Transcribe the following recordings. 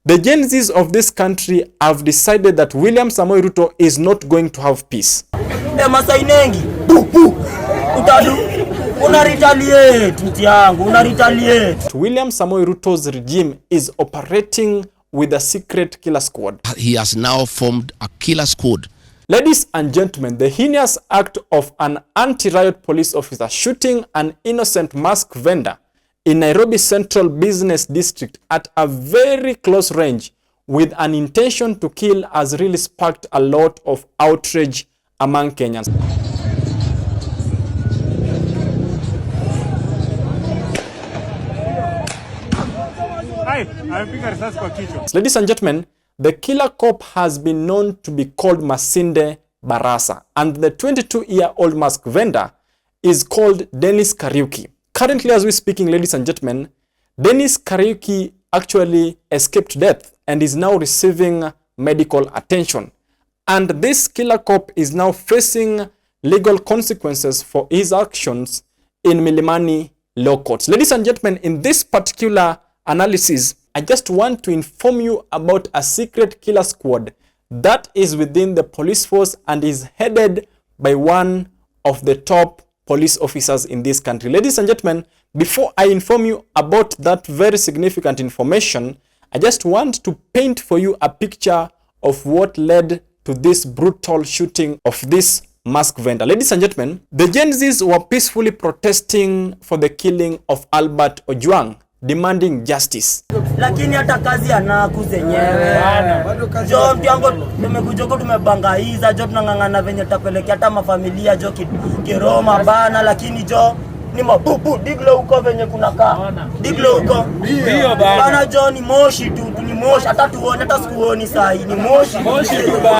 The Gen Zs of this country have decided that William Samoei Ruto is not going to have peace. William Samoei Ruto's regime is operating with a secret killer squad. He has now formed a killer squad. Ladies and gentlemen, the heinous act of an anti-riot police officer shooting an innocent mask vendor in Nairobi Central Business District at a very close range with an intention to kill has really sparked a lot of outrage among Kenyans. Ladies and gentlemen, the killer cop has been known to be called Masinde Barasa, and the 22-year-old mask vendor is called Dennis Kariuki. Currently, as we're speaking, ladies and gentlemen, Dennis Kariuki actually escaped death and is now receiving medical attention. And this killer cop is now facing legal consequences for his actions in Milimani law courts. Ladies and gentlemen, in this particular analysis, I just want to inform you about a secret killer squad that is within the police force and is headed by one of the top police officers in this country. Ladies and gentlemen, before I inform you about that very significant information, I just want to paint for you a picture of what led to this brutal shooting of this mask vendor. Ladies and gentlemen, the Gen Zs were peacefully protesting for the killing of Albert Ojwang, demanding justice. Lakini hata kazi anaku zenyewe. Jo mtiango tumekujoko tumebangaiza jo tunangangana venye tapelekea hata mafamilia jo kiroma bana, lakini jo ni mabubu diglo huko venye kunakaa. Diglo huko. Ndio bana jo ni moshi tu, ni moshi hata tuone hata sikuoni saa hii ni moshi.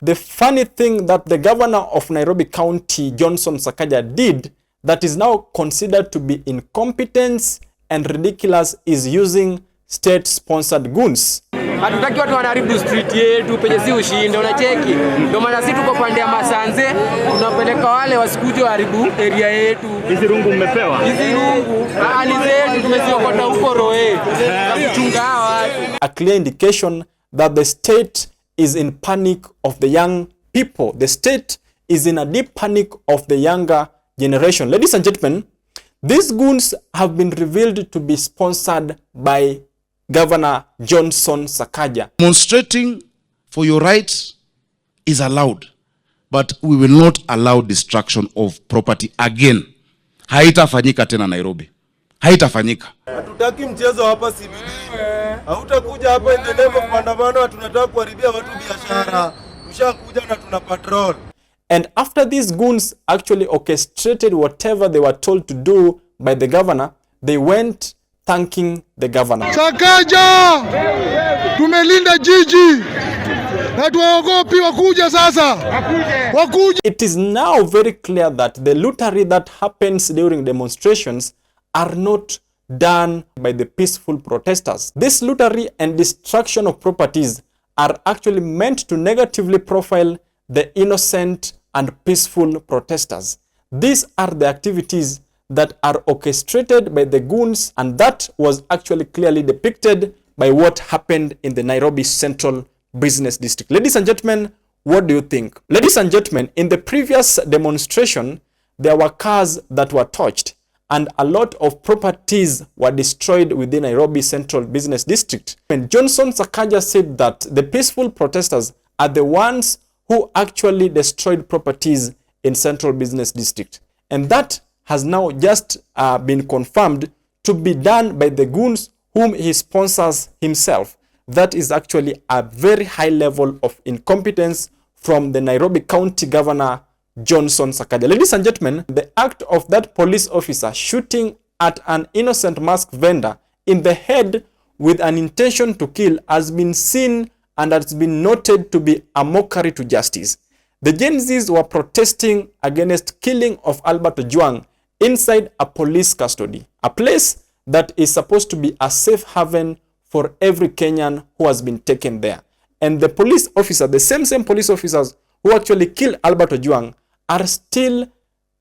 The funny thing that the governor of Nairobi County, Johnson Sakaja, did that is now considered to be incompetence and ridiculous is using state-sponsored goons. Hatutaki watu wanaharibu street yetu penye si ushinde, unacheki. Ndio maana sisi tuko pande ya Masanze, tunapeleka wale wasikuje waharibu area yetu. Hizi rungu mmepewa? Hizi rungu ni zetu, tumeziokota huko roe. Na kuchunga watu. A clear indication that the state is in panic of the young people. The state is in a deep panic of the younger generation. Ladies and gentlemen, these goons have been revealed to be sponsored by Governor Johnson Sakaja. Demonstrating for your rights is allowed, but we will not allow destruction of property again. Haitafanyika tena Nairobi. Haitafanyika. Hatutaki mchezo hapa CBD. Hautakuja hapa in the name of maandamano, tunataka kuharibia watu biashara. Ushakuja na tuna patrol. And after these goons actually orchestrated whatever they were told to do by the governor, they went thanking the governor. Sakaja! Tumelinda jiji! Na tuwaogopi wakuja sasa! Wakuja! It is now very clear that the lootery that happens during demonstrations are not done by the peaceful protesters. This lootery and destruction of properties are actually meant to negatively profile the innocent and peaceful protesters. These are the activities that are orchestrated by the goons, and that was actually clearly depicted by what happened in the Nairobi Central Business District. Ladies and gentlemen, what do you think? Ladies and gentlemen, in the previous demonstration, there were cars that were touched and a lot of properties were destroyed within Nairobi Central Business District. And Johnson Sakaja said that the peaceful protesters are the ones who actually destroyed properties in Central Business District. And that has now just been confirmed to be done by the goons whom he sponsors himself. That is actually a very high level of incompetence from the Nairobi County Governor, Johnson Sakaja. Ladies and gentlemen, the act of that police officer shooting at an innocent mask vendor in the head with an intention to kill has been seen and has been noted to be a mockery to justice. The Gen Zs were protesting against killing of Albert Ojwang inside a police custody, a place that is supposed to be a safe haven for every Kenyan who has been taken there. And the police officer, the same police officers who actually killed Albert Ojwang, are still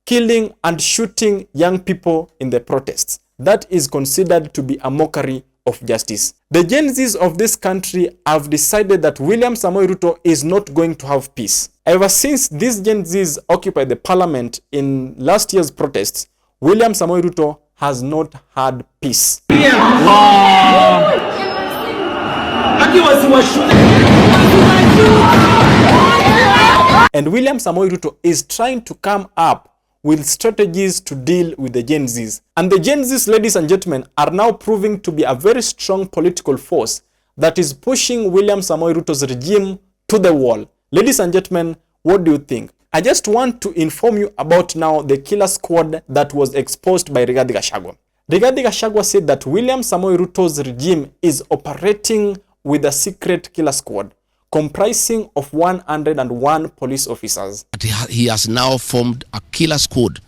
killing and shooting young people in the protests. That is considered to be a mockery of justice. The Gen Zs of this country have decided that William Samoei Ruto is not going to have peace. Ever since these Gen Zs occupied the parliament in last year's protests, William Samoei Ruto has not had peace. And William Samoei Ruto is trying to come up with strategies to deal with the Gen Zs. And the Gen Zs, ladies and gentlemen, are now proving to be a very strong political force that is pushing William Samoei Ruto's regime to the wall. Ladies and gentlemen, what do you think? I just want to inform you about now the killer squad that was exposed by Rigathi Gachagua. Rigathi Gachagua said that William Samoei Ruto's regime is operating with a secret killer squad comprising of 101 police officers. He has now formed a killer squad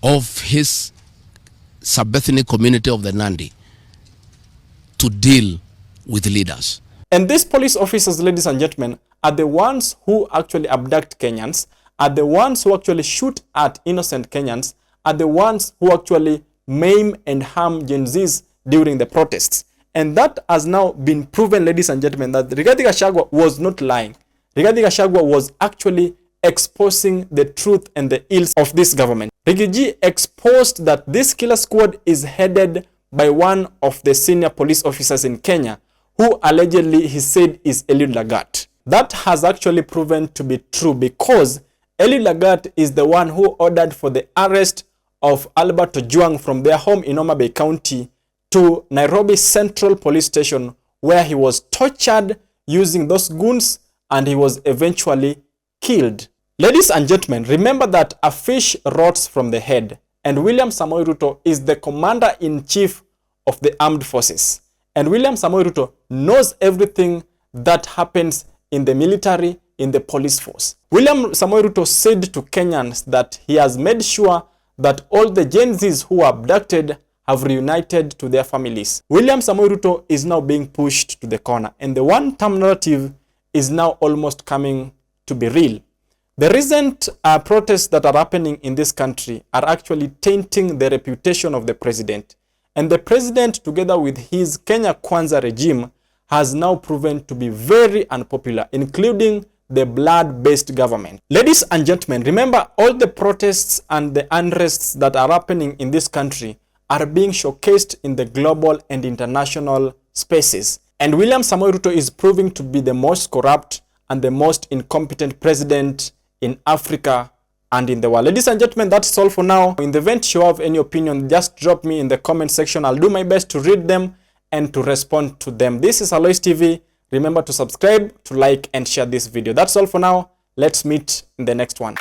of his sub-ethnic community of the Nandi to deal with leaders. And these police officers, ladies and gentlemen, are the ones who actually abduct Kenyans, are the ones who actually shoot at innocent Kenyans, are the ones who actually maim and harm Gen Zs during the protests. And that has now been proven, ladies and gentlemen, that Rigathi Gachagua was not lying. Rigathi Gachagua was actually exposing the truth and the ills of this government. Riggy exposed that this killer squad is headed by one of the senior police officers in Kenya, who allegedly he said is Eliud Lagat. That has actually proven to be true because Eliud Lagat is the one who ordered for the arrest of Albert Ojwang from their home in Homa Bay County to Nairobi Central Police Station, where he was tortured using those goons and he was eventually killed. Ladies and gentlemen, remember that a fish rots from the head, and William Samoei Ruto is the commander-in-chief of the armed forces. And William Samoei Ruto knows everything that happens in the military, in the police force. William Samoei Ruto said to Kenyans that he has made sure that all the Gen Zs who were abducted have reunited to their families. William Samoei Ruto is now being pushed to the corner, and the one-term narrative is now almost coming to be real. The recent protests that are happening in this country are actually tainting the reputation of the president. And the president, together with his Kenya Kwanza regime, has now proven to be very unpopular, including the blood-based government. Ladies and gentlemen, remember all the protests and the unrests that are happening in this country are being showcased in the global and international spaces. And William Samoei Ruto is proving to be the most corrupt and the most incompetent president in Africa and in the world. Ladies and gentlemen, that's all for now. In the event you have any opinion, just drop me in the comment section. I'll do my best to read them and to respond to them. This is Alois TV. Remember to subscribe, to like, and share this video. That's all for now. Let's meet in the next one.